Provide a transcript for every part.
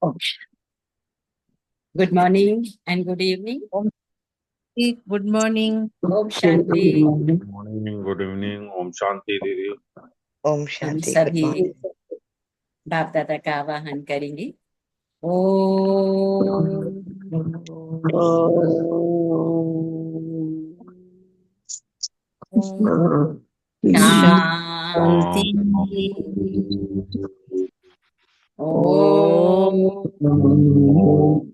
Good morning and good evening. ओम good morning. ओम शांति। Good morning, good evening. ओम शांति दीदी। ओम हम शांति। गुड सभी मॉर्निंग। बाप दादा का आवाहन करेंगे। ओम शांति। शांति। ओम ओम शांति।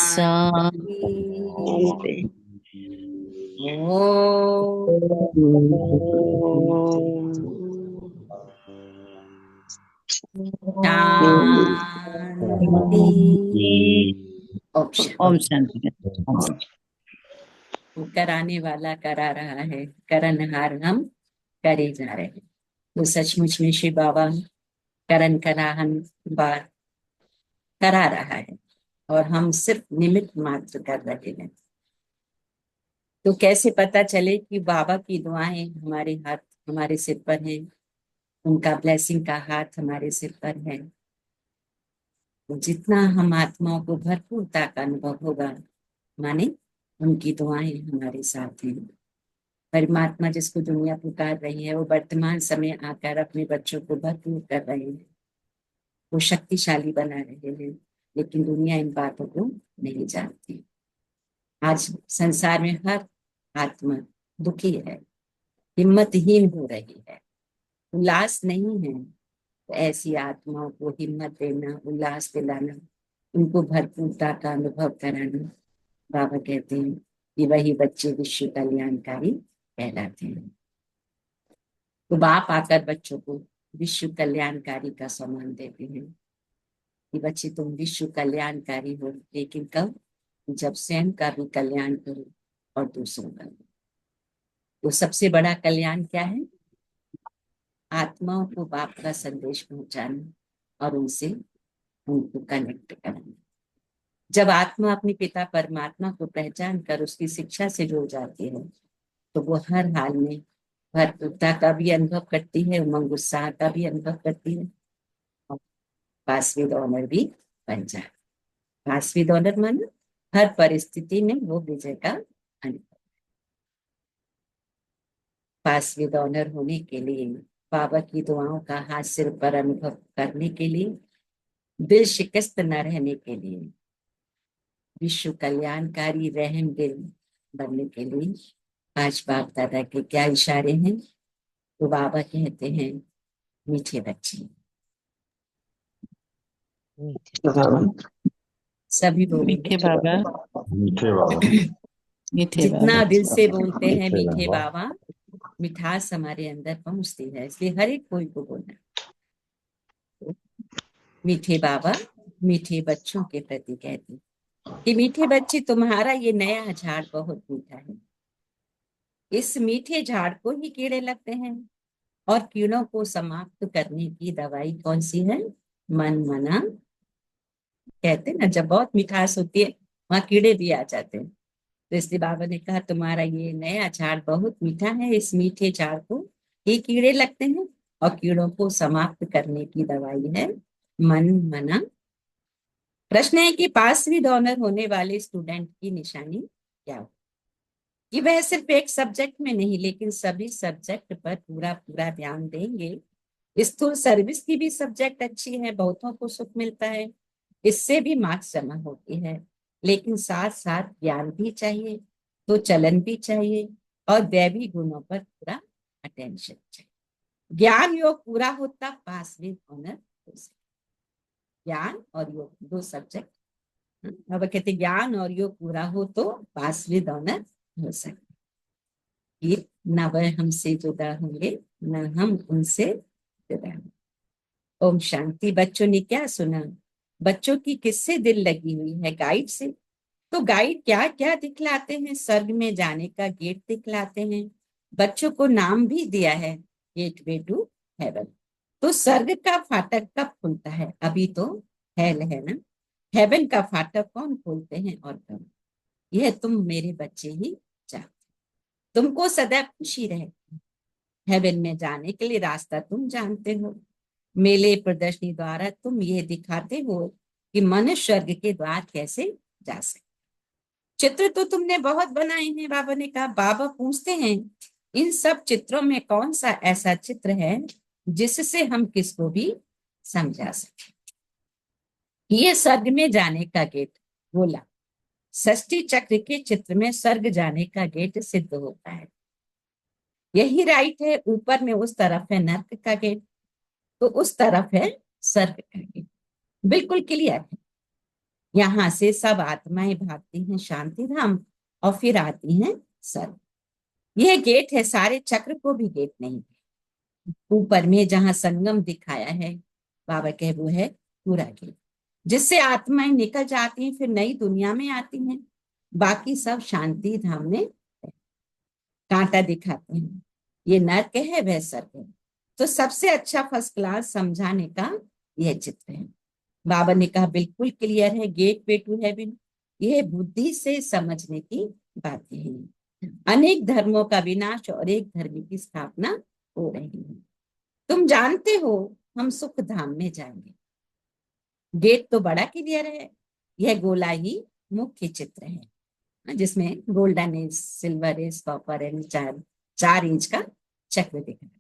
शांति। शांति। ओम ओम शांति। शांति। कराने वाला करा रहा है, करनहार हम करे जा रहे हैं। तो सचमुच में शिव बाबा करन कराहन बार करा रहा है और हम सिर्फ निमित्त मात्र कर रहे हैं। तो कैसे पता चले कि बाबा की दुआएं हमारे हाथ हमारे सिर पर है, उनका ब्लेसिंग का हाथ हमारे सिर पर है। तो जितना हम आत्माओं को भरपूरता का अनुभव होगा, माने उनकी दुआएं हमारे साथ हैं। परमात्मा जिसको दुनिया पुकार रही है, वो वर्तमान समय आकर अपने बच्चों को भरपूर कर रहे हैं, वो शक्तिशाली बना रहे हैं। लेकिन दुनिया इन बातों को नहीं जानती। आज संसार में हर आत्मा दुखी है, हिम्मतहीन हो रही है, उल्लास नहीं है। तो ऐसी आत्माओं को हिम्मत देना, उल्लास दिलाना, उनको भरपूरता का अनुभव कराना, बाबा कहते हैं कि वही बच्चे विश्व कल्याणकारी कहलाते हैं। तो बाप आकर बच्चों को विश्व कल्याणकारी का सम्मान देते हैं कि बच्चे तुम विश्व कल्याणकारी हो, लेकिन कब? जब स्वयं का भी कल्याण करो और दूसरों का भी। तो सबसे बड़ा कल्याण क्या है? आत्माओं को बाप का संदेश पहुंचाना और उनसे उनको कनेक्ट करना। जब आत्मा अपने पिता परमात्मा को पहचान कर उसकी शिक्षा से जुड़ जाती है, तो वो हर हाल में भरपूरता का भी अनुभव करती है, उमंग उत्साह का भी अनुभव करती है और पास विद ऑनर भी बन जाए। पास विद ऑनर माना हर परिस्थिति में वो विजय का अनुभव। पास विद ऑनर होने के लिए, बाबा की दुआओं का हाथ सिर पर अनुभव करने के लिए, दिल शिकस्त न रहने के लिए, विश्व कल्याणकारी रहम दिल बनने के लिए आज बाप दादा के क्या इशारे हैं? तो बाबा कहते हैं मीठे बच्चे। सभी मीठे बोलेंगे बाबा। मीठे बाबा। मीठे जितना बाबा। दिल से बोलते हैं मीठे मीठे बाबा। बाबा, मिठास हमारे अंदर पहुंचती है। इसलिए हर एक कोई को बोलना मीठे बाबा मीठे बच्चों के प्रति कहते हैं कि मीठे बच्चे तुम्हारा ये नया झाड़ बहुत मीठा है। इस मीठे झाड़ को ही कीड़े लगते हैं और कीड़ों को समाप्त करने की दवाई कौन सी है? मन मना। कहते हैं ना, जब बहुत मिठास होती है वहां कीड़े भी आ जाते हैं। तो इसलिए बाबा ने कहा तुम्हारा ये नया झाड़ बहुत मीठा है, इस मीठे झाड़ को ही कीड़े लगते हैं और कीड़ों को समाप्त करने की दवाई है मन मना। प्रश्न है कि पास विद ऑनर होने वाले स्टूडेंट की निशानी क्या हो? कि वह सिर्फ एक सब्जेक्ट में नहीं, लेकिन सभी सब्जेक्ट पर पूरा पूरा ध्यान देंगे। स्थूल सर्विस की भी सब्जेक्ट अच्छी है, बहुतों को सुख मिलता है, इससे भी मार्क्स जमा होती है। लेकिन साथ साथ ज्ञान भी चाहिए, तो चलन भी चाहिए और दैवी गुणों पर पूरा अटेंशन चाहिए। ज्ञान योग पूरा होता पास विद ऑनर हो सके। ज्ञान और योग दो सब्जेक्ट, अब कहते ज्ञान और योग पूरा हो तो पास विद ऑनर हो सके। फिर न वह हमसे जुदा होंगे, न हम उनसे जुदा होंगे। ओम शांति। बच्चों ने क्या सुना? बच्चों की किससे दिल लगी हुई है? गाइड से। तो गाइड क्या क्या दिखलाते हैं? स्वर्ग में जाने का गेट दिखलाते हैं। बच्चों को नाम भी दिया है, गेटवे टू हेवन। तो स्वर्ग का फाटक कब खुलता है? अभी तो हेल है ना। हेवन का फाटक कौन खोलते हैं और कब? यह तुम मेरे बच्चे ही जानते। तुमको सदैव खुशी रहे, हेवन में जाने के लिए रास्ता तुम जानते हो। मेले प्रदर्शनी द्वारा तुम ये दिखाते हो कि मनुष्य स्वर्ग के द्वार कैसे जा सकते। चित्र तो तुमने बहुत बनाए हैं, बाबा ने कहा। बाबा पूछते हैं, इन सब चित्रों में कौन सा ऐसा चित्र है जिससे हम किसको भी समझा सके। ये स्वर्ग में जाने का गेट। बोला, षष्ठी चक्र के चित्र में स्वर्ग जाने का गेट सिद्ध होता है। यही राइट है। ऊपर में उस तरफ है नर्क का गेट, तो उस तरफ है स्वर्ग का गेट। बिल्कुल क्लियर है। यहाँ से सब आत्माएं भागती हैं शांति धाम और फिर आती हैं स्वर्ग। यह गेट है, सारे चक्र को भी गेट नहीं है। ऊपर में जहां संगम दिखाया है, बाबा कहे, वो है पूरा गेट, जिससे आत्माएं निकल जाती हैं, फिर नई दुनिया में आती हैं। बाकी सब शांति धाम में कांटा दिखाते हैं। ये नर्क है, वह स्वर्ग है। तो सबसे अच्छा फर्स्ट क्लास समझाने का यह चित्र है। बाबा ने कहा बिल्कुल क्लियर है, गेट वे टू हेवन। यह बुद्धि से समझने की बातें हैं। अनेक धर्मों का विनाश और एक धर्म की स्थापना हो रही है। तुम जानते हो हम सुख धाम में जाएंगे। गेट तो बड़ा क्लियर है। यह गोला ही मुख्य चित्र है, जिसमें golden age, silver age, copper age, चार इंच का चक्र दिख रहा है।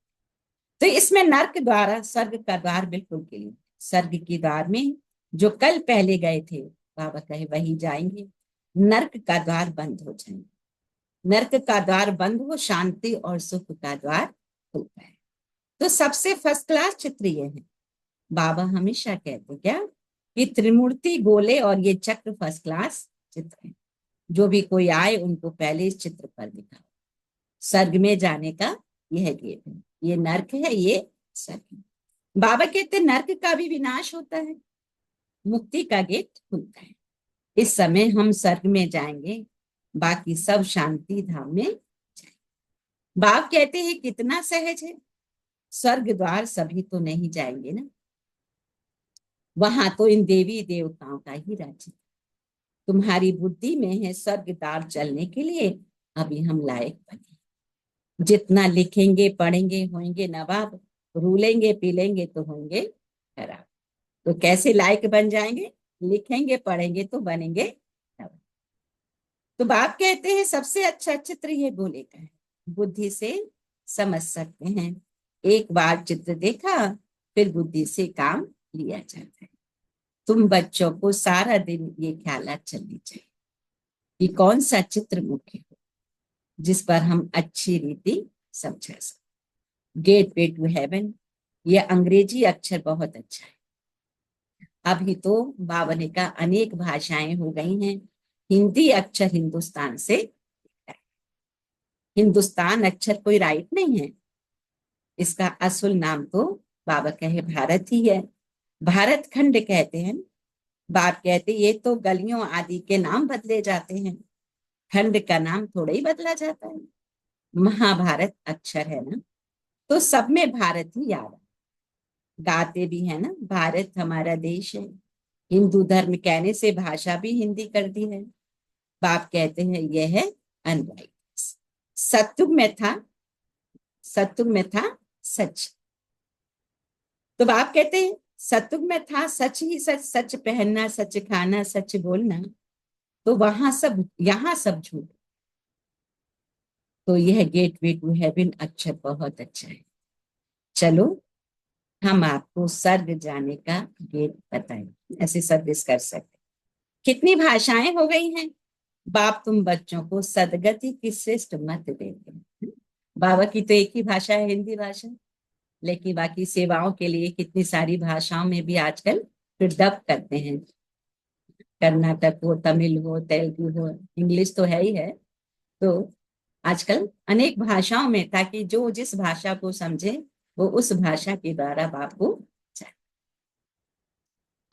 तो इसमें नर्क द्वारा स्वर्ग का द्वार बिल्कुल क्लियर। स्वर्ग के द्वार में जो कल पहले गए थे, बाबा कहे वही जाएंगे। नर्क का द्वार बंद हो जाएंगे। नर्क का द्वार बंद हो, शांति और सुख का द्वार खुलता है। तो सबसे फर्स्ट क्लास चित्र ये है। बाबा हमेशा कहते क्या कि त्रिमूर्ति गोले और ये चक्र फर्स्ट क्लास चित्र है। जो भी कोई आए उनको पहले इस चित्र पर दिखाओ। स्वर्ग में जाने का यह गेट है। ये नर्क है, ये स्वर्ग है। बाबा कहते नर्क का भी विनाश होता है, मुक्ति का गेट खुलता है। इस समय हम स्वर्ग में जाएंगे, बाकी सब शांति धाम में जाएंगे। बाप कहते हैं कितना सहज है। स्वर्ग द्वार सभी तो नहीं जाएंगे ना, वहां तो इन देवी देवताओं का ही राज्य। तुम्हारी बुद्धि में है स्वर्ग द्वार चलने के लिए, अभी हम लायक बने। जितना लिखेंगे पढ़ेंगे होंगे नवाब, रूलेंगे पीलेंगे तो होंगे खराब। तो कैसे लायक बन जाएंगे? लिखेंगे पढ़ेंगे तो बनेंगे नवाब। तो बाप कहते हैं सबसे अच्छा चित्र ये गोले का है। बुद्धि से समझ सकते हैं। एक बार चित्र देखा, फिर बुद्धि से काम लिया जाता है। तुम बच्चों को सारा दिन ये ख्यालात चलनी चाहिए कि कौन सा चित्र मुख्य हो, जिस पर हम अच्छी रीति समझा सकते। गेट वे टू हेवन, ये अंग्रेजी अक्षर बहुत अच्छा है। अभी तो बाबा ने कहा अनेक भाषाएं हो गई हैं। हिंदी अक्षर हिंदुस्तान से, हिंदुस्तान अक्षर कोई राइट नहीं है। इसका असुल नाम तो बाबा कहे भारत ही है। भारत खंड कहते हैं। बाप कहते ये तो गलियों आदि के नाम बदले जाते हैं, खंड का नाम थोड़ा ही बदला जाता है। महाभारत अक्षर है ना, तो सब में भारत ही याद है। गाते भी है ना, भारत हमारा देश है। हिंदू धर्म कहने से भाषा भी हिंदी कर दी है। बाप कहते हैं यह है अनराइट। सत्युग में था, सत्युग में था सच। तो बाप कहते हैं सत्युग में था सच ही सच, सच पहनना, सच खाना, सच बोलना। तो वहां सब, यहाँ सब झूठ। तो यह गेट वे टू हेवन अक्षर बहुत अच्छा है। चलो हम आपको स्वर्ग जाने का गेट बताएं, ऐसे सर्विस कर सकते। कितनी भाषाएं हो गई हैं। बाप तुम बच्चों को सदगति की श्रेष्ठ मत देंगे। बाबा की तो एक ही भाषा है, हिंदी भाषा, लेकिन बाकी सेवाओं के लिए कितनी सारी भाषाओं में भी आजकल फिर डब करते हैं। कर्नाटक हो, तमिल हो, तेलुगु हो, इंग्लिश तो है ही है। तो आजकल अनेक भाषाओं में, ताकि जो जिस भाषा को समझे वो उस भाषा के द्वारा बाप को जाने।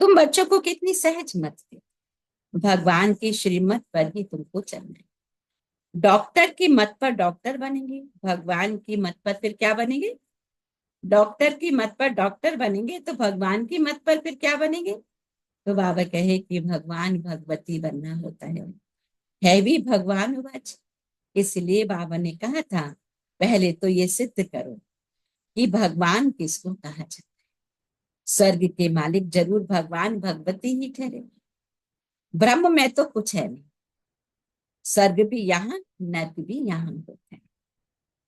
तुम बच्चों को कितनी सहज मत दे। भगवान की श्रीमत पर ही तुमको चलना है। डॉक्टर की मत पर डॉक्टर बनेंगे, भगवान की मत पर फिर क्या बनेंगे? डॉक्टर की मत पर डॉक्टर बनेंगे, तो भगवान की मत पर फिर क्या बनेंगे? तो बाबा कहे कि भगवान भगवती बनना होता है भी भगवान वच। इसलिए बाबा ने कहा था पहले तो ये सिद्ध करो कि भगवान किसको कहा जाता है। स्वर्ग के मालिक जरूर भगवान भगवती ही ठहरे। ब्रह्म में तो कुछ है नहीं। स्वर्ग भी यहाँ, नर्क भी यहाँ होता है।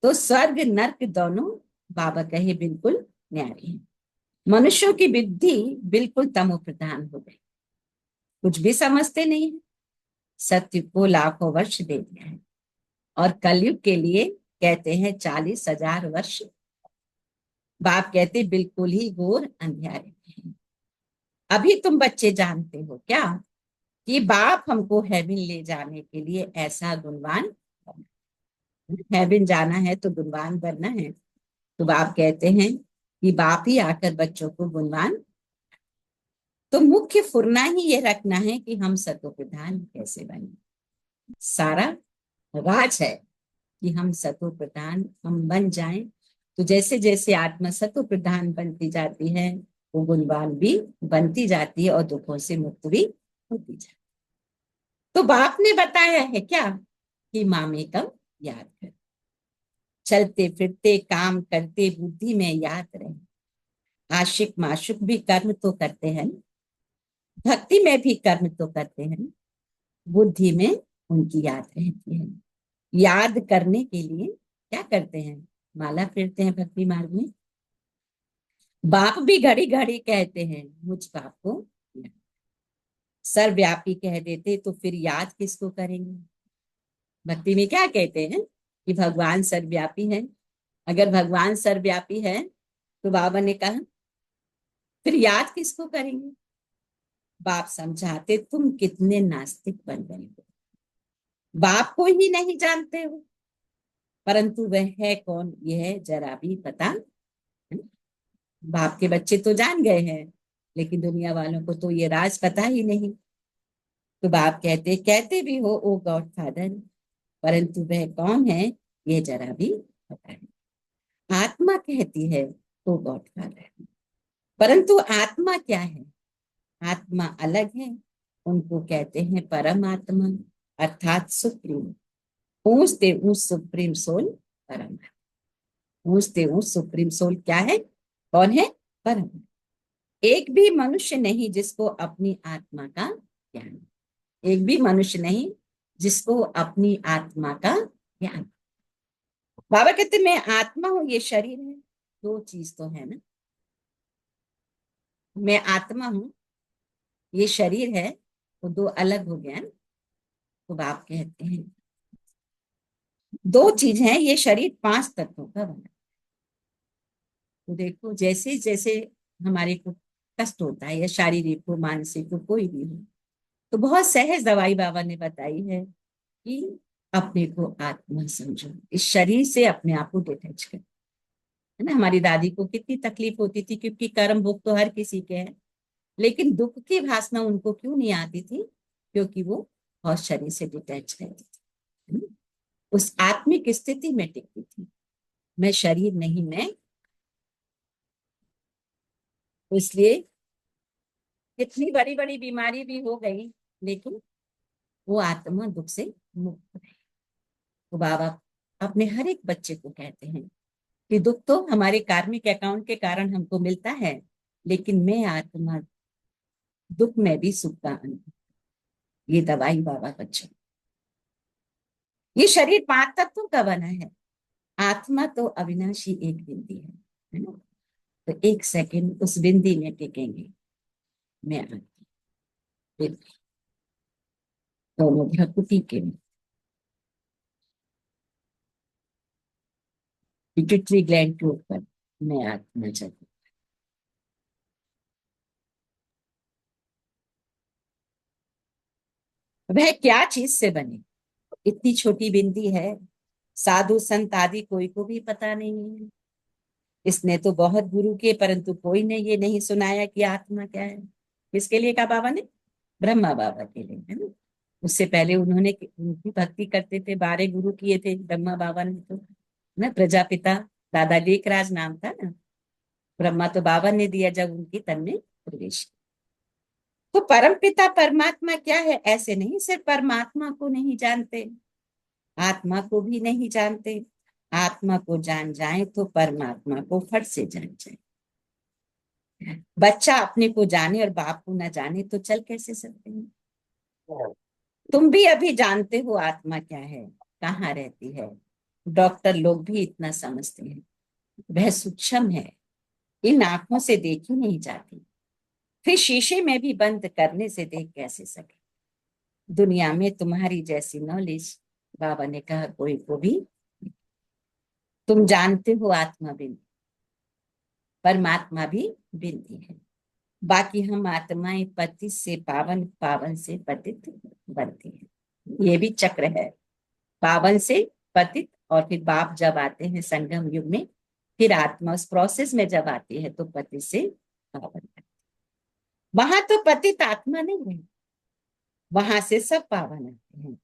तो स्वर्ग नर्क दोनों बाबा कहे बिल्कुल न्यारे हैं। मनुष्यों की बुद्धि बिल्कुल तमो प्रधान हो गई, कुछ भी समझते नहीं है। सत्य को लाखों वर्ष दे दिया है और कलयुग के लिए कहते हैं 40,000 वर्ष। बाप कहते बिल्कुल ही घोर अंधेरे में है। अभी तुम बच्चे जानते हो क्या कि बाप हमको हेवन ले जाने के लिए ऐसा गुणवान, हेवन जाना है तो गुणवान बनना है। तो बाप कहते हैं कि बाप ही आकर बच्चों को गुणवान, तो मुख्य फुरना ही ये रखना है कि हम सतो प्रधान कैसे बने। सारा राज है कि हम सतो प्रधान हम बन जाएं। तो जैसे जैसे आत्मा सतो प्रधान बनती जाती है वो गुणवान भी बनती जाती है और दुखों से मुक्त भी होती जाती है। तो बाप ने बताया है क्या कि मामे कब याद कर, चलते फिरते काम करते बुद्धि में याद रहे। आशिक माशुक भी कर्म तो करते हैं, भक्ति में भी कर्म तो करते हैं, बुद्धि में उनकी याद रहती है। याद करने के लिए क्या करते हैं, माला फिरते हैं भक्ति मार्ग में। बाप भी घड़ी घड़ी कहते हैं मुझ बाप को याद। सर्वव्यापी कह देते तो फिर याद किसको करेंगे। भक्ति में क्या कहते हैं कि भगवान सर्वव्यापी है। अगर भगवान सर्वव्यापी है तो बाबा ने कहा फिर याद किसको करेंगे। बाप समझाते तुम कितने नास्तिक बन गए हो, बाप को ही नहीं जानते हो, परंतु वह है कौन यह जरा भी पता है? बाप के बच्चे तो जान गए हैं लेकिन दुनिया वालों को तो ये राज पता ही नहीं। तो बाप कहते कहते भी हो ओ गॉड फादर, परंतु वह कौन है ये जरा भी पता नहीं। आत्मा कहती है ओ गॉड फादर, परंतु आत्मा क्या है। आत्मा अलग है, उनको कहते हैं परमात्मा अर्थात सुप्रीम। पूछते ऊंच सुप्रीम सोल परम, पूछते ऊंच सुप्रीम सोल क्या है, कौन है, परम। एक भी मनुष्य नहीं जिसको अपनी आत्मा का ज्ञान, एक भी मनुष्य नहीं जिसको अपनी आत्मा का ज्ञान। बाबा कहते मैं आत्मा हूं ये शरीर है, दो चीज तो है ना। मैं आत्मा हूं ये शरीर है, वो दो अलग हो गया ना। तो बाप कहते हैं दो चीज है, ये शरीर 5 तत्वों का बना। तो देखो जैसे जैसे हमारे को कष्ट होता है या शारीरिक हो मानसिक हो कोई भी हो, तो बहुत सहज दवाई बाबा ने बताई है कि अपने को आत्मा समझो, इस शरीर से अपने आप को डिटैच कर, है ना। हमारी दादी को कितनी तकलीफ होती थी क्योंकि कर्म भोग तो हर किसी के हैं, लेकिन दुख की भासना उनको क्यों नहीं आती थी, क्योंकि वो बहुत शरीर से डिटैच रहती थी, है ना? उस आत्मिक स्थिति में टिकती थी, मैं शरीर नहीं मैं। तो इसलिए कितनी बड़ी बड़ी बीमारी भी हो गई लेकिन वो आत्मा दुख से मुक्त रहे। तो बाबा अपने हर एक बच्चे को कहते हैं कि दुख तो हमारे कार्मिक अकाउंट के कारण हमको मिलता है, लेकिन मैं आत्मा दुख में भी सुख का अनुभव। ये दवाई बाबा बच्चों, ये शरीर 5 तत्वों का बना है, आत्मा तो अविनाशी एक बिंदी है ना। तो एक सेकंड उस बिंदी में टिकेंगे, मैं आत्मा बिल्कुल दोनों भ्रकुटी के पिट्यूटरी ग्लैंड के ऊपर मैं आत्मा चलती। वह क्या चीज से बनी, इतनी छोटी बिंदी है, साधु संत आदि कोई को भी पता नहीं है। इसने तो बहुत गुरु किए परंतु कोई ने ये नहीं सुनाया कि आत्मा क्या है। किसके लिए कहा बाबा ने, ब्रह्मा बाबा के लिए, है ना। उससे पहले उन्होंने उनकी भक्ति करते थे, 12 गुरु किए थे ब्रह्मा बाबा ने तो, ना। प्रजापिता दादा लेखराज नाम था ना, ब्रह्मा तो बाबा ने दिया जब उनकी तन में प्रवेश किया। तो परम पिता परमात्मा क्या है, ऐसे नहीं सिर्फ परमात्मा को नहीं जानते, आत्मा को भी नहीं जानते। आत्मा को जान जाए तो परमात्मा को फट से जान जाए। बच्चा अपने को जाने और बाप को न जाने तो चल कैसे सकते हैं। तुम भी अभी जानते हो आत्मा क्या है, कहाँ रहती है। डॉक्टर लोग भी इतना समझते हैं, वह सूक्ष्म है, इन आंखों से देखी नहीं जाती। फिर शीशे में भी बंद करने से देख कैसे सके। दुनिया में तुम्हारी जैसी नॉलेज, बाबा ने कहा, कोई को भी। तुम जानते हो आत्मा बिंदी, परमात्मा भी बिंदी है। बाकी हम आत्माएं पति से पावन, पावन से पतित बनती हैं। ये भी चक्र है, पावन से पतित, और फिर बाप जब आते हैं संगम युग में, फिर आत्मा उस प्रोसेस में जब आती है तो पति से पावन। वहां तो पतित आत्मा नहीं है, वहां से सब पावन आते हैं,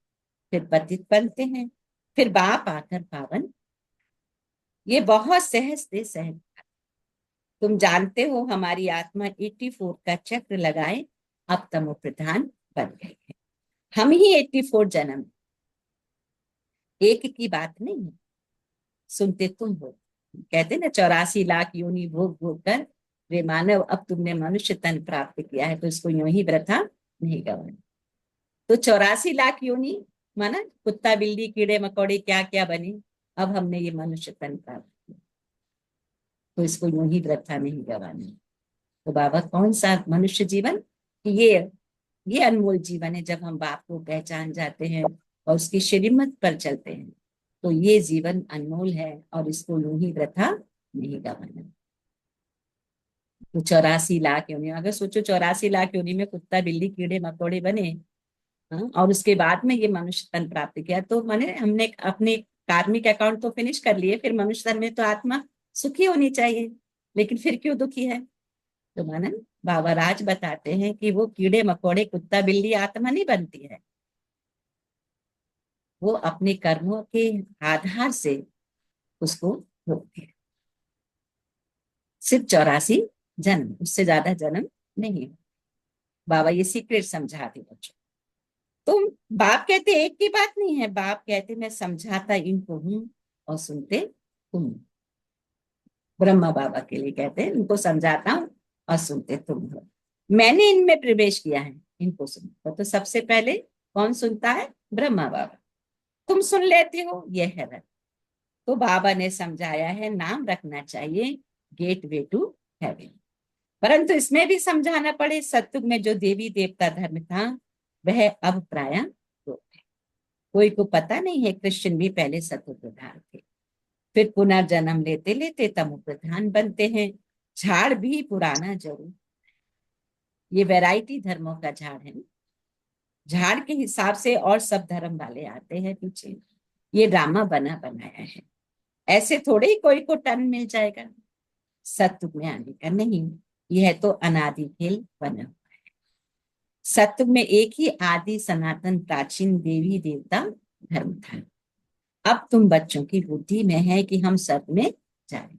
फिर पतित बनते हैं, फिर बाप आकर पावन। ये बहुत सहज से सहज। तुम जानते हो हमारी आत्मा 84 का चक्र लगाए अब तमो प्रधान बन गई है। हम ही 84 जन्म, एक की बात नहीं है। सुनते तुम हो, कहते ना 84 लाख योनि भोग भोग कर रे मानव अब तुमने मनुष्य तन प्राप्त किया है, तो इसको यूं ही वृथा नहीं गवाना। तो 84 लाख योनि माना कुत्ता बिल्ली कीड़े मकोड़े क्या क्या बने, अब हमने ये मनुष्य तन प्राप्त किया, तो इसको यूं ही वृथा नहीं गवाना। तो बाबा कौन सा मनुष्य जीवन, ये अनमोल जीवन है। जब हम बाप को पहचान जाते हैं और उसकी श्रीमत पर चलते हैं तो ये जीवन अनमोल है, और इसको यूं ही वृथा नहीं गवाना। तो 84 लाख योनि, अगर सोचो 84 लाख योनि में कुत्ता बिल्ली कीड़े मकोड़े बने, हाँ, और उसके बाद में ये मनुष्य तन प्राप्त किया, तो माने हमने अपने कार्मिक अकाउंट तो फिनिश कर लिए, फिर मनुष्य तन में तो आत्मा सुखी होनी चाहिए, लेकिन फिर क्यों दुखी है। तो माना बाबा राज बताते हैं कि वो कीड़े मकोड़े कुत्ता बिल्ली आत्मा नहीं बनती है, वो अपने कर्मों के आधार से उसको भोगती है। सिर्फ 84 जन्म, उससे ज्यादा जन्म नहीं। बाबा ये सीक्रेट समझाते बच्चों। तुम, बाप कहते एक की बात नहीं है, बाप कहते मैं समझाता इनको हूं और सुनते तुम। ब्रह्मा बाबा के लिए कहते हैं, इनको समझाता हूं और सुनते तुम हो। मैंने इनमें प्रवेश किया है, इनको सुनते। तो सबसे पहले कौन सुनता है? ब्रह्मा बाबा। तुम सुन लेते हो, यह है रथ। तो बाबा ने समझाया है नाम रखना चाहिए गेट वे टू हेवन। परंतु इसमें भी समझाना पड़े, सत्युग में जो देवी देवता धर्म था वह अब प्राय लोप है। कोई को पता नहीं है कृष्ण भी पहले सत्व प्रधान थे, फिर पुनर्जन्म लेते लेते तमो प्रधान बनते हैं। झाड़ भी पुराना जरूर, ये वैरायटी धर्मों का झाड़ है। झाड़ के हिसाब से और सब धर्म वाले आते हैं पीछे, ये ड्रामा बना बनाया है। ऐसे थोड़े ही कोई को टर्न मिल जाएगा सत्युग में आने का, नहीं। यह तो अनादि खेल बना हुआ है। सत्युग में एक ही आदि सनातन प्राचीन देवी देवता धर्म था। अब तुम बच्चों की बुद्धि में है कि हम स्वर्ग में जाए।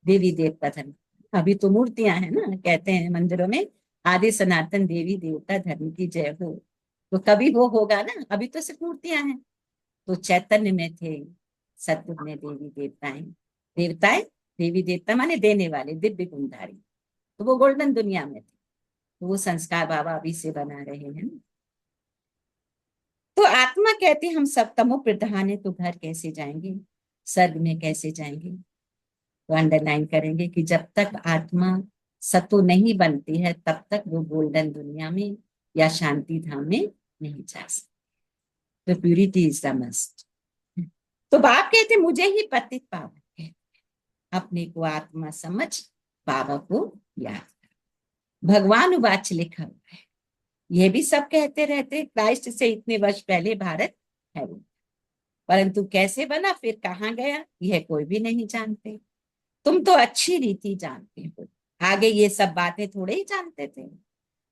देवी देवता धर्म, अभी तो मूर्तियां हैं ना, कहते हैं मंदिरों में आदि सनातन देवी देवता धर्म की जय हो। तो कभी वो होगा ना, अभी तो सिर्फ मूर्तियां हैं। तो चैतन्य में थे सत्युग में देवी देवताएं। देवताएं, देवी देवता माने देने वाले, दिव्य गुणधारी। तो वो गोल्डन दुनिया में थे, तो वो संस्कार बाबा अभी से बना रहे हैं। तो आत्मा कहते हम सब तमो प्रधान है, तो घर कैसे जाएंगे, स्वर्ग में कैसे जाएंगे। तो अंडरलाइन करेंगे कि जब तक आत्मा सतो नहीं बनती है तब तक वो गोल्डन दुनिया में या शांति धाम में नहीं जा सकती। तो प्यूरिटी इज द मस्ट। तो बाप कहते मुझे ही पतित पावन कहते, अपने को आत्मा समझ बाबा को याद कर। भगवान उवाच लिखा हुआ है, यह भी सब कहते रहते क्राइस्ट से इतने वर्ष पहले भारत है, परंतु कैसे बना फिर कहाँ गया यह कोई भी नहीं जानते। तुम तो अच्छी रीति जानते हो, आगे ये सब बातें थोड़े ही जानते थे।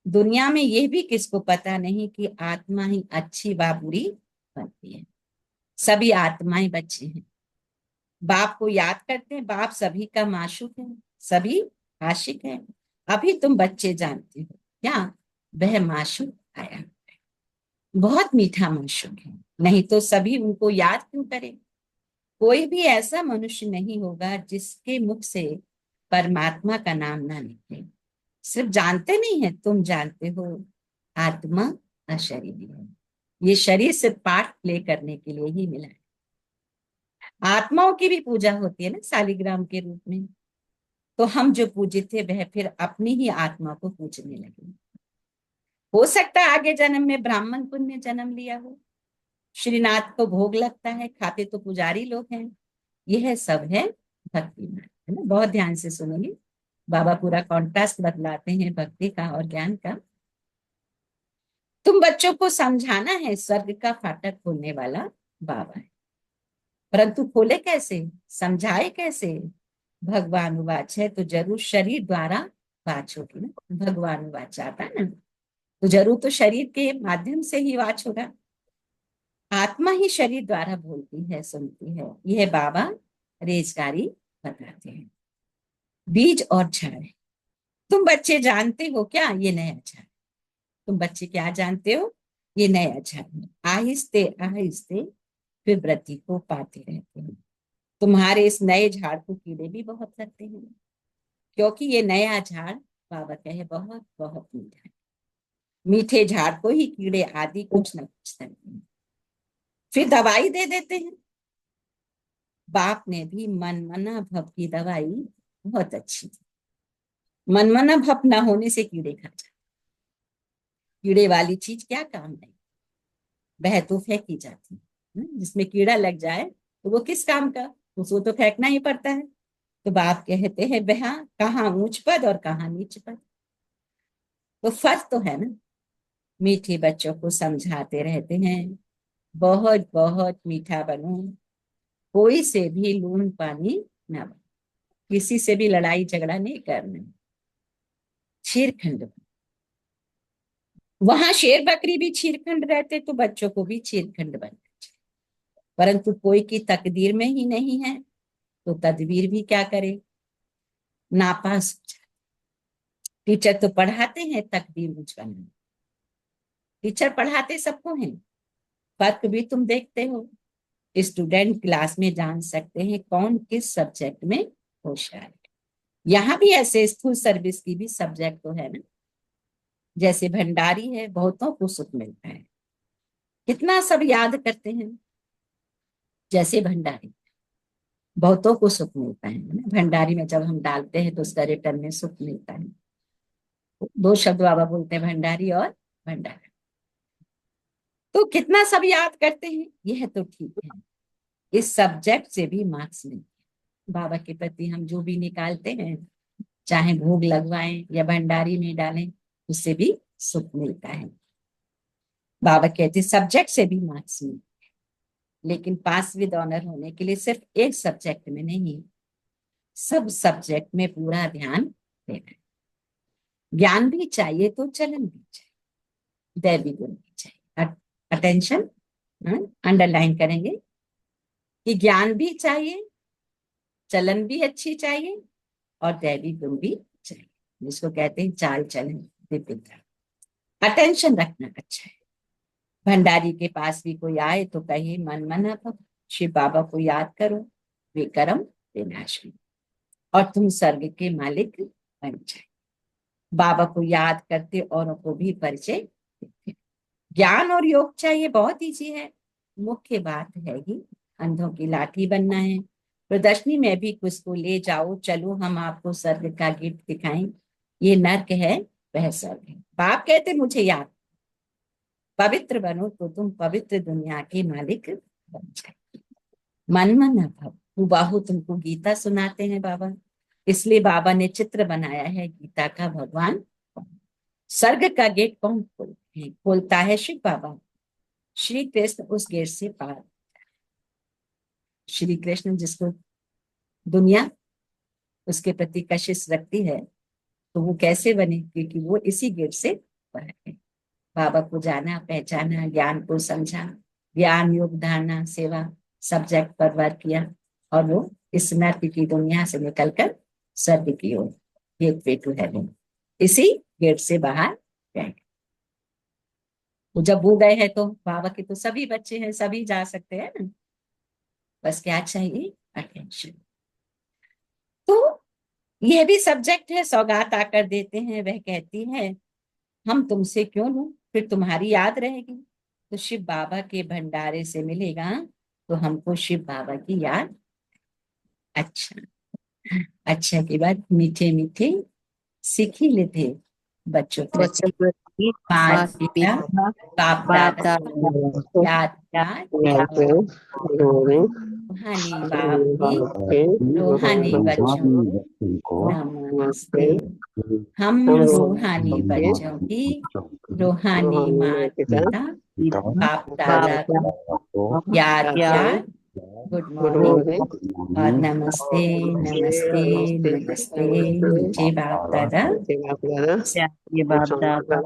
दुनिया में यह भी किसको पता नहीं कि आत्मा ही अच्छी व बुरी बनती है। सभी आत्माएं बच्चे हैं, बाप को याद करते हैं। बाप सभी का माशूक है, सभी आशिक है। अभी तुम बच्चे जानते हो क्या वह माशूक आया, बहुत मीठा माशूक है, नहीं तो सभी उनको याद क्यों करें। कोई भी ऐसा मनुष्य नहीं होगा जिसके मुख से परमात्मा का नाम ना निकले। सिर्फ जानते नहीं है, तुम जानते हो आत्मा अशरीरी है। ये शरीर सिर्फ पाठ प्ले करने के लिए ही मिला है। आत्माओं की भी पूजा होती है ना शालिग्राम के रूप में। तो हम जो पूजित थे वह फिर अपनी ही आत्मा को पूजने लगे। हो सकता है आगे जन्म में ब्राह्मण कुल ने जन्म लिया हो। श्रीनाथ को भोग लगता है, खाते तो पुजारी लोग हैं। यह सब है भक्ति मार्ग, है ना। बहुत ध्यान से सुनेंगे, बाबा पूरा कॉन्ट्रास्ट बतलाते हैं भक्ति का और ज्ञान का। तुम बच्चों को समझाना है स्वर्ग का फाटक खोलने वाला बाबा है, परंतु खोले कैसे, समझाए कैसे। भगवान वाच है तो जरूर शरीर द्वारा वाच होगी ना। भगवान वाच आता है ना, तो जरूर तो शरीर के माध्यम से ही वाच होगा। आत्मा ही शरीर द्वारा बोलती है, सुनती है। यह बाबा रेजगारी बताते हैं। बीज और झाड़, तुम बच्चे जानते हो क्या ये नया झाड़। तुम बच्चे क्या जानते हो, ये नया झाड़ है। आहिस्ते आहिस्ते फिर वृद्धि को पाते रहते हैं। तुम्हारे इस नए झाड़ को कीड़े भी बहुत लगते हैं, क्योंकि ये नया झाड़ बाबा कहे बहुत बहुत मीठा है। मीठे झाड़ को ही कीड़े आदि कुछ न कुछ करते हैं, फिर दवाई दे देते हैं। बाप ने भी मनमना भव की दवाई बहुत अच्छी थी। मनमना भव न होने से कीड़े खा जाते। कीड़े वाली चीज क्या काम नहीं, वह तो फेंकी जाती है। जिसमें कीड़ा लग जाए तो वो किस काम का, उसको तो फेंकना ही पड़ता है। तो बाप कहते हैं वह कहाँ ऊंच पद और कहाँ नीच पद। तो फर्क तो है ना। मीठे बच्चों को समझाते रहते हैं, बहुत बहुत मीठा बनो, कोई से भी लून पानी ना बनो, किसी से भी लड़ाई झगड़ा नहीं करना। छीरखंड, वहां शेर बकरी भी छीरखंड रहते तो बच्चों को भी छीरखंड बनना चाहिए। परंतु कोई की तकदीर में ही नहीं है, तो तदबीर भी क्या करे, नापास हो जाए। टीचर तो पढ़ाते हैं तकदीर बुझवाना, टीचर पढ़ाते सबको हैं। फर्क भी तुम देखते हो। स्टूडेंट क्लास में जान सकते हैं कौन किस सब्जेक्ट में होशियार है। यहाँ भी ऐसे स्कूल सर्विस की भी सब्जेक्ट तो है ना। जैसे भंडारी है, बहुतों को सुख मिलता है, कितना सब याद करते हैं। जैसे भंडारी, बहुतों को सुख मिलता है ना। भंडारी में जब हम डालते हैं तो उसका रिटर्न में सुख मिलता है। दो शब्द बाबा बोलते हैं, भंडारी और भंडारा। तो कितना सब याद करते हैं, यह तो ठीक है। इस सब्जेक्ट से भी मार्क्स मिलते हैं। बाबा के प्रति हम जो भी निकालते हैं, चाहे भोग लगवाएं या भंडारी में डालें, उससे भी सुख मिलता है। बाबा कहते सब्जेक्ट से भी मार्क्स मिलते हैं, लेकिन पास विद ऑनर होने के लिए सिर्फ एक सब्जेक्ट में नहीं, सब सब्जेक्ट में पूरा ध्यान देना है। ज्ञान भी चाहिए तो चलन भी चाहिए, दैवी गुण भी चाहिए। अटेंशन, अंडरलाइन करेंगे कि ज्ञान भी चाहिए, चलन भी अच्छी चाहिए और दैवी गुण भी चाहिए, जिसको कहते हैं चाल चलन विविधता। अटेंशन रखना अच्छा है। भंडारी के पास भी कोई आए तो कहे मन मना भव, शिव बाबा को याद करो, वे कर्म विनाशी और तुम स्वर्ग के मालिक बन जाए। बाबा को याद करते औरों को भी परिचय देते। ज्ञान और योग चाहिए, बहुत ईजी है। मुख्य बात है ही अंधों की लाठी बनना है। प्रदर्शनी में भी कुछ को ले जाओ, चलो हम आपको स्वर्ग का गिफ्ट दिखाएं। ये नर्क है, वह स्वर्ग है। बाप कहते मुझे याद, पवित्र बनो तो तुम पवित्र दुनिया के मालिक बन जाए। मन मन भव, हुबाहु तुमको गीता सुनाते हैं बाबा, इसलिए बाबा ने चित्र बनाया है गीता का। भगवान स्वर्ग का गेट कौन खोलते हैं, खोलता है शिव बाबा। श्री कृष्ण उस गेट से पार, श्री कृष्ण जिसको दुनिया उसके प्रति कशिश रखती है, तो वो कैसे बने, क्योंकि वो इसी गेट से पार है। बाबा को जाना, पहचाना, ज्ञान को समझा, ज्ञान योग धारणा सेवा सब्जेक्ट पर वर्क किया, और वो इस नर्क की दुनिया से निकलकर स्वर्ग की ओर, गेटवे टू हेवन, इसी गेट से बाहर गए। तो जब वो गए हैं तो बाबा के तो सभी बच्चे हैं, सभी जा सकते हैं ना। बस क्या चाहिए? अटेंशन। तो ये भी सब्जेक्ट है, सौगात आकर देते हैं, वह कहती है हम तुमसे क्यों लूं, फिर तुम्हारी याद रहेगी। तो शिव बाबा के भंडारे से मिलेगा तो हमको शिव बाबा की याद। अच्छा, अच्छा के बाद मीठे मीठे सीख ही लेते बच्चों बच्चों प्रति प्रति माता माता पिता पिता बाप बाप दादा दादा याद याद याद गुरु रूहानी बाप की बापे रूहानी बच्चों रूहानी को बच्चों को नमस्ते। नमस्ते। हम हम रूहानी के बच्चों की बच्चों की रूहानी माता पिता पिता पिता बाप बाप दादा को दादा को याद याद याद गुड गुड मॉर्निंग मॉर्निंग और मॉर्निंग नमस्ते नमस्ते नमस्ते नमस्ते नमस्ते मीठे बाप दादा। बाप दादा ये बाप दादा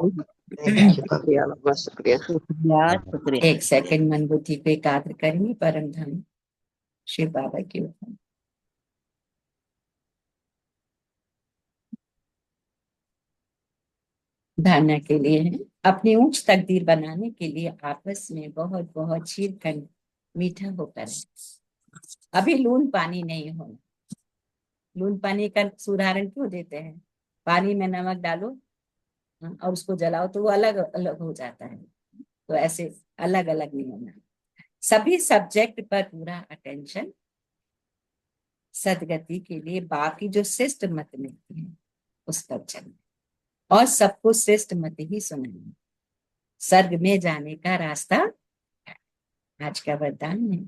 शुक्रिया बहुत शुक्रिया। शुक्रिया शुक्रिया। एक सेकंड मन बुद्धि को एकाग्र करेंगे परम धाम शिव बाबा के ऊपर। धारणा के लिए है, अपनी ऊंच तकदीर बनाने के लिए आपस में बहुत बहुत शीरखंड मीठा होकर अभी लून पानी नहीं होना। लून पानी का उदाहरण क्यों देते हैं? पानी में नमक डालो और उसको जलाओ तो वो अलग अलग हो जाता है। तो ऐसे अलग अलग नहीं होना। सभी सब्जेक्ट पर पूरा अटेंशन सदगति के लिए बाकी जो श्रेष्ठ मत मिलती है उस पर चलना और सबको श्रेष्ठ मत ही सुनाना। स्वर्ग में जाने का रास्ता आज का वरदान है।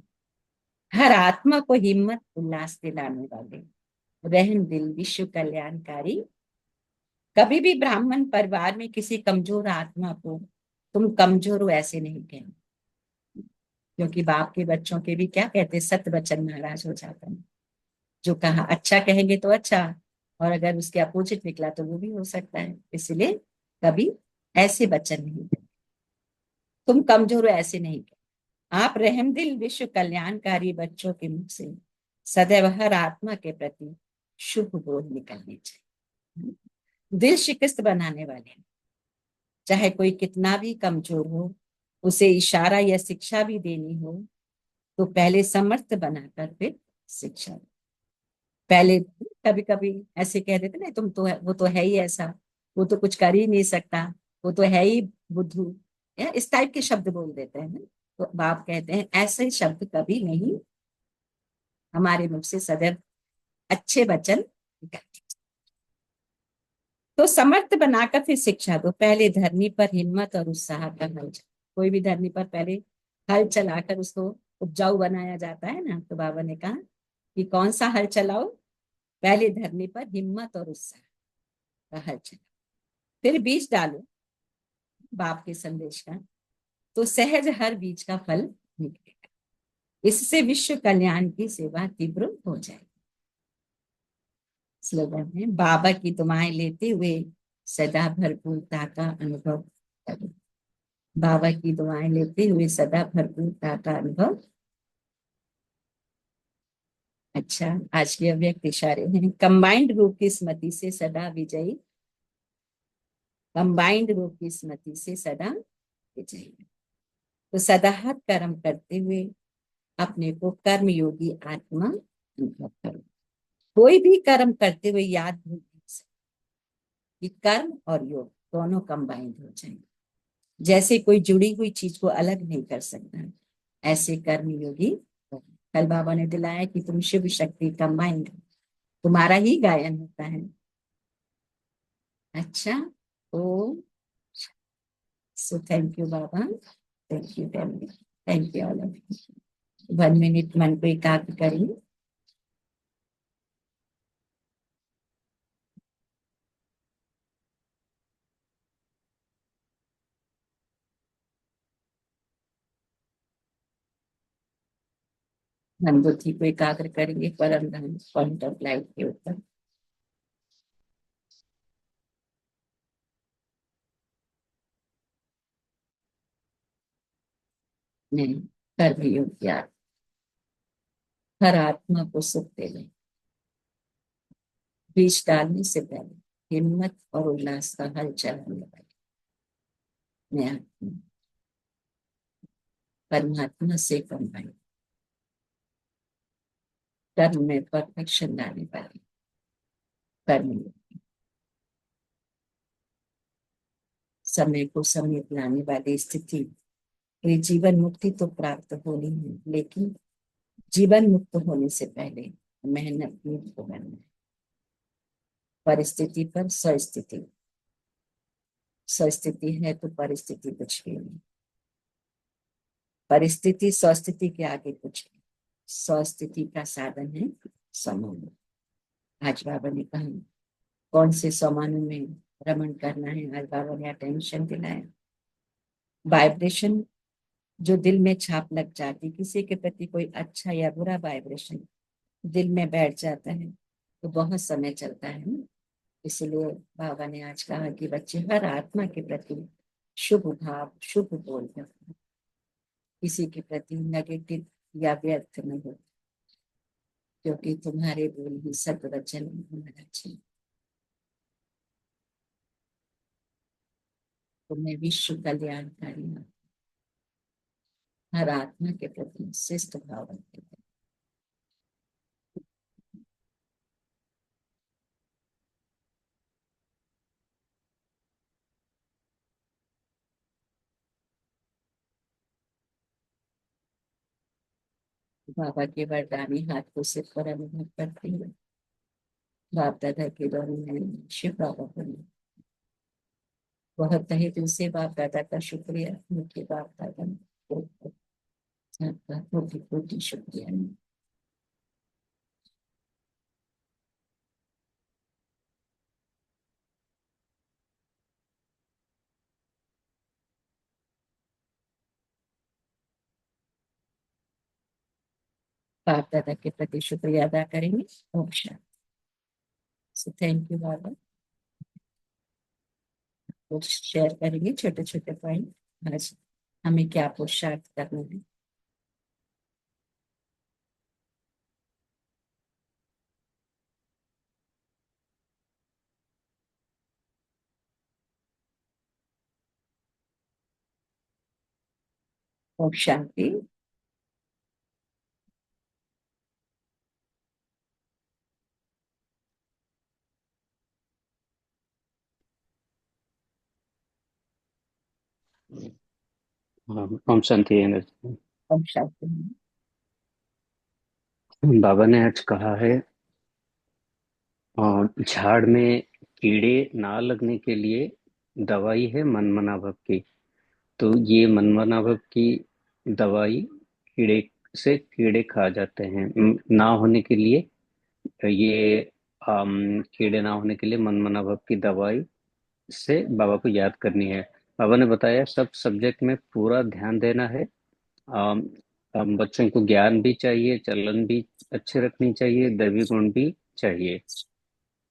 हर आत्मा को हिम्मत उल्लास दिलाने वाले रहम दिल विश्व कल्याणकारी। कभी भी ब्राह्मण परिवार में किसी कमजोर आत्मा को तुम कमजोर हो ऐसे नहीं कहें, क्योंकि बाप के बच्चों के भी क्या कहते सत्य वचन नाराज हो जाता है। जो कहा अच्छा कहेंगे तो अच्छा, और अगर उसके अपोजिट निकला तो वो भी हो सकता है। इसलिए कभी ऐसे वचन नहीं देते, तुम कमजोर हो ऐसे नहीं कहें। आप रहमदिल विश्व कल्याणकारी बच्चों के मुख से सदैव हर आत्मा के प्रति शुभ बोल निकलने चाहिए। दिल शिकस्त बनाने वाले, चाहे कोई कितना भी कमजोर हो, उसे इशारा या शिक्षा भी देनी हो तो पहले समर्थ बनाकर फिर शिक्षा दो। पहले कभी कभी ऐसे कह देते ना तुम तो है, वो तो है ही ऐसा, वो तो कुछ कर ही नहीं सकता, वो तो है ही बुद्धू, या इस टाइप के शब्द बोल देते हैं ना। तो बाप कहते हैं ऐसे शब्द कभी नहीं हमारे मुख से, सदैव अच्छे वचन निकलते। तो समर्थ बनाकर फिर शिक्षा दो। पहले धरनी पर हिम्मत और उत्साह का हल चलाओ। कोई भी धरनी पर पहले हल चलाकर उसको उपजाऊ बनाया जाता है ना। तो बाबा ने कहा कि कौन सा हल चलाओ? पहले धरनी पर हिम्मत और उत्साह का हल चलाओ, फिर बीज डालो बाप के संदेश का, तो सहज हर बीज का फल निकलेगा। इससे विश्व कल्याण की सेवा तीव्र हो जाएगी। स्लोगन है, बाबा की दुआएं लेते हुए सदा भरपूरता का अनुभव करो। बाबा की दुआएं लेते हुए सदा भरपूरता का अनुभव। अच्छा, आज के अव्यक्त इशारे हैं। कंबाइंड रूप की स्मृति से सदा विजयी, कंबाइंड रूप की स्मृति से सदा विजयी। तो सदाहत कर्म करते हुए अपने को कर्म योगी आत्मा अनुभव करो। कोई भी कर्म करते हुए याद भूल कि कर्म और योग दोनों कंबाइंड हो जाएंगे। जैसे कोई जुड़ी हुई चीज को अलग नहीं कर सकता, ऐसे कर्म योगी। कल बाबा ने दिलाया कि तुम शिव शक्ति कंबाइंड, तुम्हारा ही गायन होता है। अच्छा, तो सो थैंक यू बाबा, thank you thank you all of you. 1 minute मन को एकाग्र करिए। मन बुद्धि को एकाग्र करेंगे परम धाम पॉइंट ऑफ लाइट के ऊपर। नहीं, कर्मयोग ज्ञान हर आत्मा को सुख देने, बीज डालने से पहले हिम्मत और उल्लास का हल चलाने वाले मैं आत्मा परमात्मा से कंबाइन। कर्म में परफेक्शन लाने वाली, कर्म समय को समेट लाने वाली स्थिति। ये जीवन मुक्ति तो प्राप्त होनी है, लेकिन जीवन मुक्त होने से पहले मेहनत मुक्त बनना है। परिस्थिति पर स्वस्थिति, स्वस्थिति है तो परिस्थिति कुछ भी नहीं। परिस्थिति स्वस्थिति के आगे कुछ नहीं। स्वस्थिति का साधन है समान। आज बाबा ने कहा कौन से समानों में रमण करना है। आज बाबा ने अटेंशन दिलाया। वाइब्रेशन जो दिल में छाप लग जाती, किसी के प्रति कोई अच्छा या बुरा वाइब्रेशन दिल में बैठ जाता है तो बहुत समय चलता है ना। इसलिए बाबा ने आज कहा कि बच्चे हर आत्मा के प्रति शुभ भाव, शुभ बोल रखो, किसी के प्रति नेगेटिव या व्यर्थ न हो, क्योंकि तुम्हारे बोल ही सत्वचन महाराज। तुम्हें विश्व कल्याणकारी हर आत्मा के प्रति श्रेष्ठ भाव रखते हैं। बाबा के वरदानी हाथ को सिर पर अनुभव करते हुए बाप दादा के दौर में शिव बाबा को बहुत तहे दिल से बाप दादा का शुक्रिया। उनके बाप दादा को कोटि कोटि शुक्रिया। बाप दादा के प्रति शुक्रिया अदा करेंगे। ओम शांति। सो थैंक यू बाबा। कुछ शेयर करेंगे छोटे छोटे पॉइंट। आज हमें क्या पुरुषार्थ करना है। ओम शांति। ओम शांति एनर्जी। ओम शांति। बाबा ने आज कहा है झाड़ में कीड़े ना लगने के लिए दवाई है मनमनाभव की। तो ये मनमनाभव की दवाई कीड़े से कीड़े खा जाते हैं। ना होने के लिए ये कीड़े ना होने के लिए मनमनाभव की दवाई से बाबा को याद करनी है। बाबा ने बताया सब सब्जेक्ट में पूरा ध्यान देना है। बच्चों को ज्ञान भी चाहिए, चलन भी अच्छे रखनी चाहिए, दैवी गुण भी चाहिए।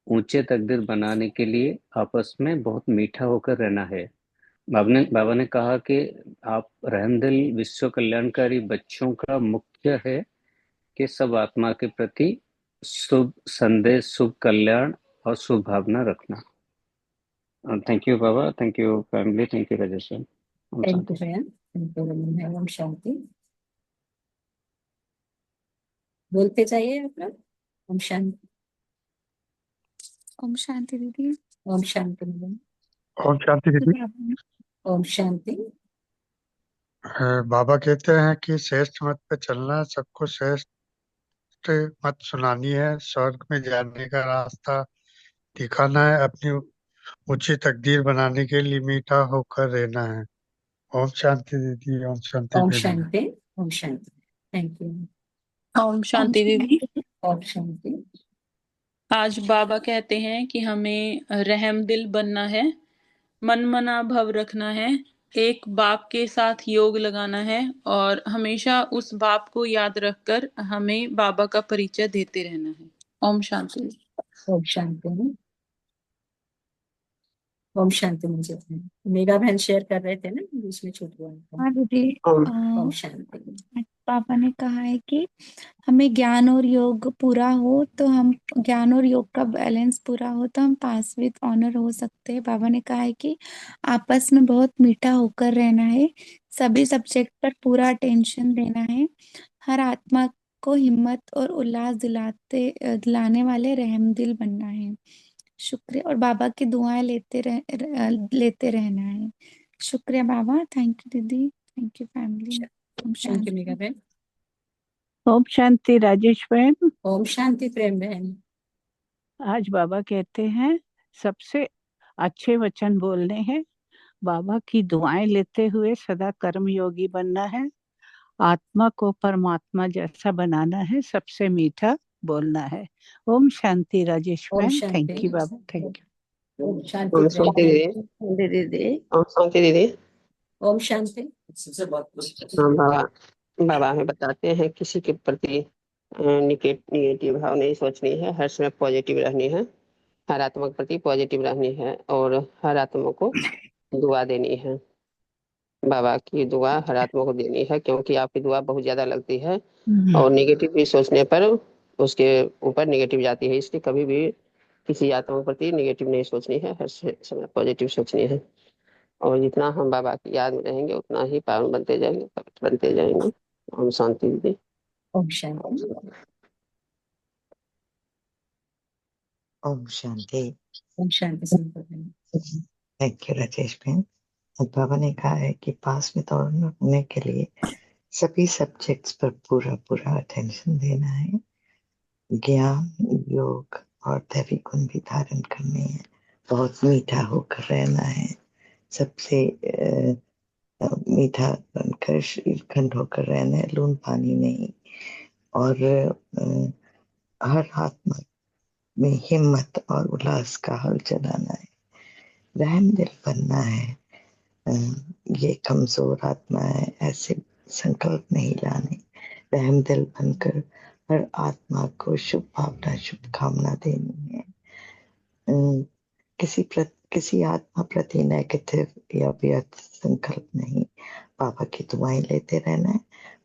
ऊंचे तकदीर बनाने के लिए आपस में बहुत मीठा होकर रहना है। बाबा ने कहा कि आप रहमदिल विश्व कल्याणकारी बच्चों का मुख्य है कि सब आत्मा के प्रति शुभ संदेश, शुभ कल्याण और शुभ भावना रखना। थैंक यू बाबा, thank you family, thank you Rajeshwar. Thank you भैया। Thank you. ओम शांति। बोलते जाइए आप लोग। ओम शांति। ओम शांति दीदी। ओम शांति। ओम शांति दीदी। ओम शांति। बाबा कहते हैं कि श्रेष्ठ मत पे चलना है, सबको श्रेष्ठ मत सुनानी है, स्वर्ग में जाने का रास्ता दिखाना है, अपनी ऊंची तकदीर बनाने के लिए मीठा होकर रहना है। ओम शांति दीदी। ओम शांति ओम दीदी। शांति। ओम शांति। Thank you. ओम शांति दीदी। ओम शांति। आज बाबा कहते हैं कि हमें रहमदिल बनना है, मनमना भव रखना है, एक बाप के साथ योग लगाना है और हमेशा उस बाप को याद रखकर हमें बाबा का परिचय देते रहना है। ओम शांति। ओम शांति। ओम शांति। मुझे मेगा बहन शेयर कर रहे थे ना, बीच में छूट गया। हाँ दीदी। ओम शांति। पापा ने कहा है कि हमें ज्ञान और योग पूरा हो तो हम ज्ञान और योग का बैलेंस पूरा हो तो हम पास विद ऑनर हो सकते हैं। बाबा ने कहा है कि आपस में बहुत मीठा होकर रहना है, सभी सब्जेक्ट पर पूरा अटेंशन देना है, हर आत्मा सबको हिम्मत और उल्लास दिलाने वाले रहमदिल बनना है। शुक्रिया। और बाबा की दुआएं लेते रहना है। शुक्रिया बाबा। थैंक यू दीदी। Thank you family. ओम थैंक यू शांति। मीरा बहन। ओम शांति राजेश बहन। ओम शांति प्रेम बहन। आज बाबा कहते हैं सबसे अच्छे वचन बोलने हैं, बाबा की दुआएं लेते हुए सदा कर्म योगी बनना है, आत्मा को परमात्मा जैसा बनाना है, सबसे मीठा बोलना है। ओम शांति राजेश ओम बहन। शांति। थैंक यू बाबा। Thank you. ओम शांति ओम प्रेम शांति बहन। दीदी। दीदी ओम शांति दीदी। ओम शांति। हाँ बाबा, बाबा हमें बताते हैं किसी के प्रति निगेटिव भाव नहीं सोचनी है, हर समय पॉजिटिव रहनी है, हर आत्मा के प्रति पॉजिटिव रहनी है और हर आत्मा को दुआ देनी है। बाबा की दुआ हर आत्मा को देनी है, क्योंकि आपकी दुआ बहुत ज्यादा लगती है और निगेटिव भी सोचने पर उसके ऊपर निगेटिव जाती है। इसलिए कभी भी किसी आत्मा के प्रति निगेटिव नहीं सोचनी है, हर समय पॉजिटिव सोचनी है। और जितना हम बाबा की याद में रहेंगे उतना ही पावन बनते जाएंगे, पवित्र बनते जाएंगे। ओम शांति दीदी। ओम शांति। ओम शांति। ओम शांति संत बहन। थैंक यू राजेश बहन। अब बाबा ने कहा है कि पास में दौड़ने के लिए सभी सब्जेक्ट्स पर पूरा पूरा अटेंशन देना है, ज्ञान, योग और दैवी गुण भी धारण करने हैं, बहुत मीठा होकर रहना है, सबसे मीठा बनकर श्रीखंड होकर रहना है, लून पानी नहीं, और हर आत्मा में हिम्मत और उल्लास का हल चलाना है, रहमदिल बनना है। ये कमजोर आत्मा है, ऐसे संकल्प नहीं लाने, रहमदिल बनकर हर आत्मा को शुभ भावना शुभकामना देनी है। किसी आत्मा प्रति नेगेटिव या व्यर्थ संकल्प नहीं, बाबा की दुआएं लेते रहना है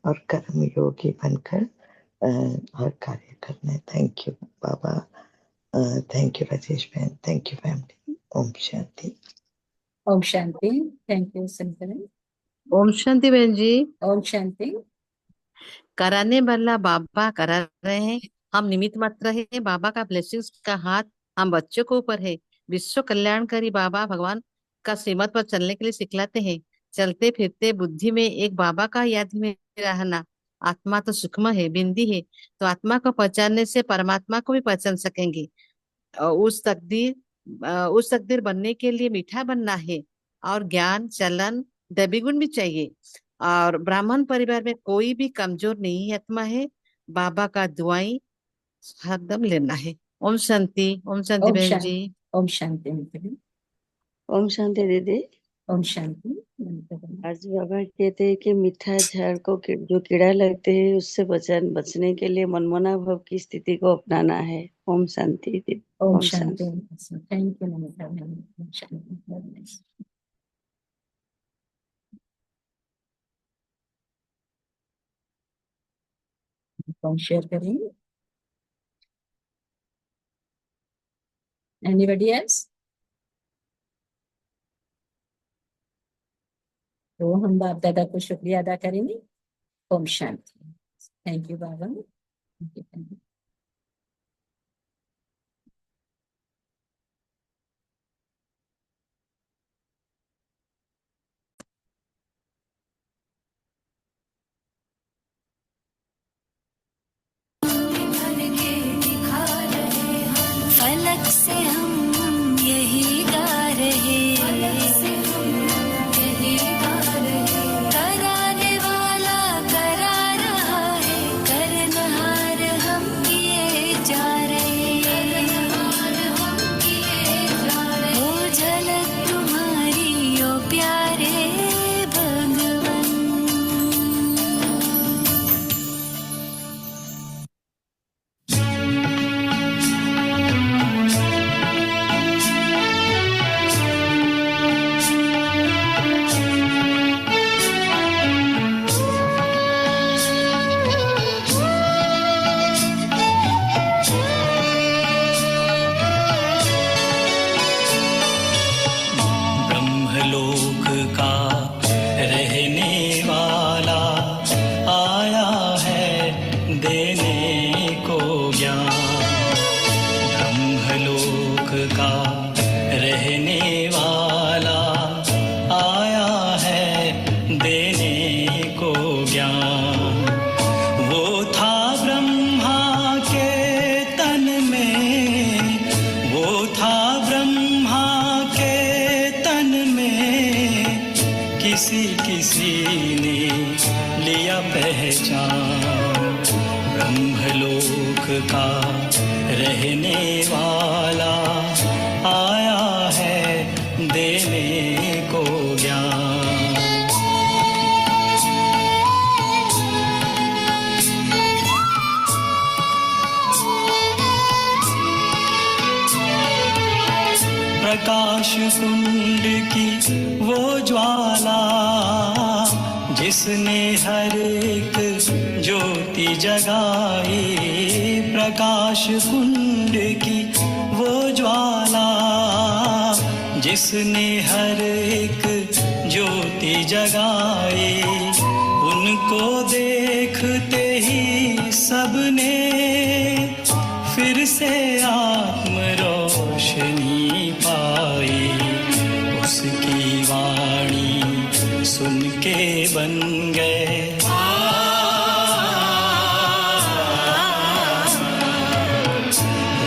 और कर्म योगी बनकर हर कार्य करना है। थैंक यू बाबा। थैंक यू राजेश बहन। Thank you family. ओम शांति। ओम शांति। थैंक यू संत बहन। ओम शांति बहन जी। ओम शांति। कराने वाला बाबा करा रहे हैं, हम निमित्त मात्र है। बाबा का ब्लेसिंग्स का हाथ हम बच्चों के ऊपर है। विश्व कल्याणकारी बाबा भगवान का श्रीमत पर चलने के लिए सिखलाते हैं। चलते फिरते बुद्धि में एक बाबा का याद में रहना। आत्मा तो सूक्ष्म है, बिंदी है, तो आत्मा को पहचानने से परमात्मा को भी पहचान सकेंगे। उस तकदीर बनने के लिए मीठा बनना है और ज्ञान, चलन, दैवी गुण भी चाहिए। और ब्राह्मण परिवार में कोई भी कमजोर नहीं आत्मा है, बाबा का दुआएं हरदम लेना है। ओम शांति। ओम शांति ओम बहन शांति। जी। ओम शांति बहन। ओम शांति दीदी। ओम शांति संत बहन। आज बाबा कहते हैं कि मीठा झाड़ को जो कीड़ा लगते हैं उससे बचने के लिए मनमना भाव की स्थिति को अपनाना है। ओम शांति दीदी। ओम शांति। थैंक यू नमिता बहन। ओम शांति। कौन शेयर करेंगे? Anybody else? तो हम बाप दादा को शुक्रिया अदा करेंगे। ओम शांति। थैंक यू बाबा। Thank you. फलक से हम यही गा रहे, कराने वाला करा रहा है, करनहार हम किए जा रहे, हो झलक तुम्हारी ओ प्यारे भगवन। का रहने वाला आया है देने को ज्ञान। प्रकाश कुंड की वो ज्वाला जिसने हर एक ज्योति जगाई। प्रकाश कुंड की वो ज्वाला जिसने हर एक ज्योति जगाई। उनको देखते ही सबने फिर से आत्म रोशनी पाई। उसकी वाणी सुन के बन गए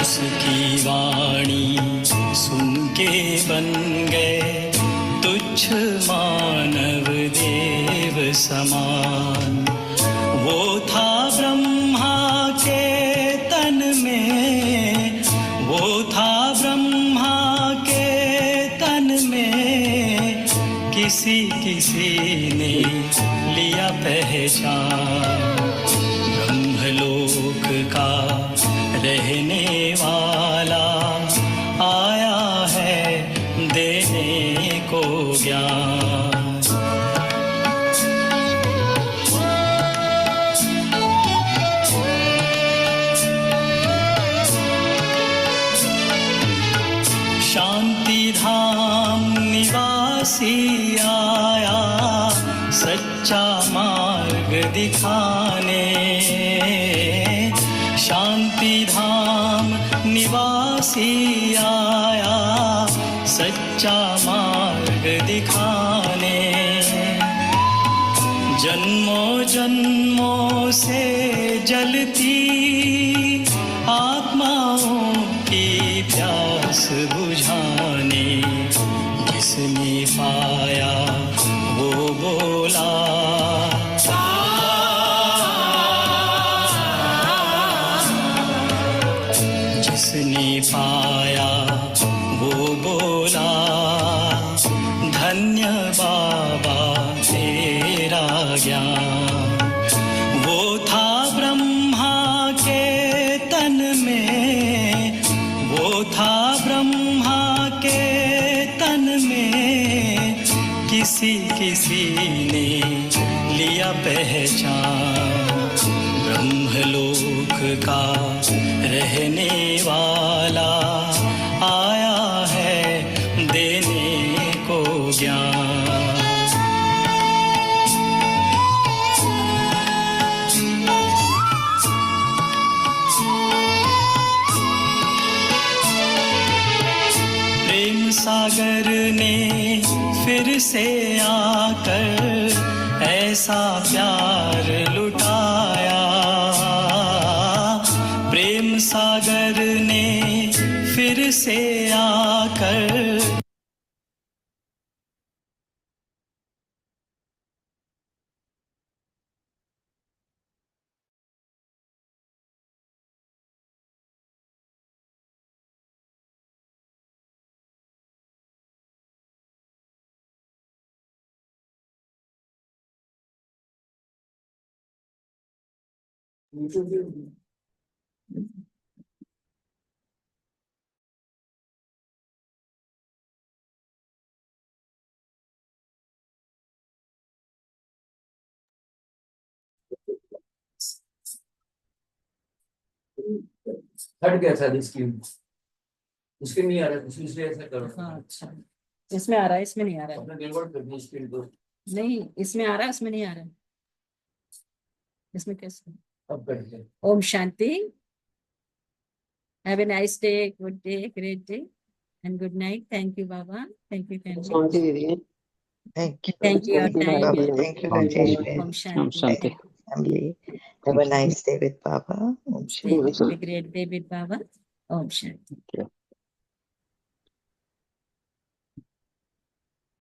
उसकी वाणी सुन के बन गए तुच्छ मानव देव समान। वो था ब्रह्मा के तन में, वो था ब्रह्मा के तन में, किसी किसी ने लिया पहचान। ब्रह्मलोक का रहने वाला आया है देने को ज्ञान। शांति धाम निवासी आया सच्चा मार्ग दिखाने। शांति धाम निवासी आया सच्चा मार्ग दिखाने। जन्मों जन्मों से जलती आत्माओं की प्यास बुझाने। जिसने पाया वो बोला जिसने पाया वो बोला धन्य बाबा तेरा ज्ञान। वो था ब्रह्मा के तन में, वो था ब्रह्मा के तन में, किसी किसी ने लिया पहचान। ब्रह्मलोक का रहने वाला आया है देने को ज्ञान। प्रेम सागर ने फिर से आकर ऐसा प्यार लुटाया। प्रेम सागर ने फिर से आकर हट गया था इसके नहीं आ रहा है, इसलिए ऐसा करो। हाँ अच्छा, इसमें आ रहा है, इसमें नहीं आ रहा है। अपने गड़बड़ कर दी स्पीड को। नहीं, इसमें आ रहा है, उसमें नहीं आ रहा है। इसमें कैसे? अब कट गया। ओम शांति। Have a nice day, good day, great day and good night. Thank you बाबा, थैंक यू शांति दीदी। Thank you. Thank you, Thank you, time. Baba. Thank you, Rajesh. ओम हम शांति। शांति। Family. Have a nice day with Baba. Om Shanti. Have a great day with Baba. Om Shanti.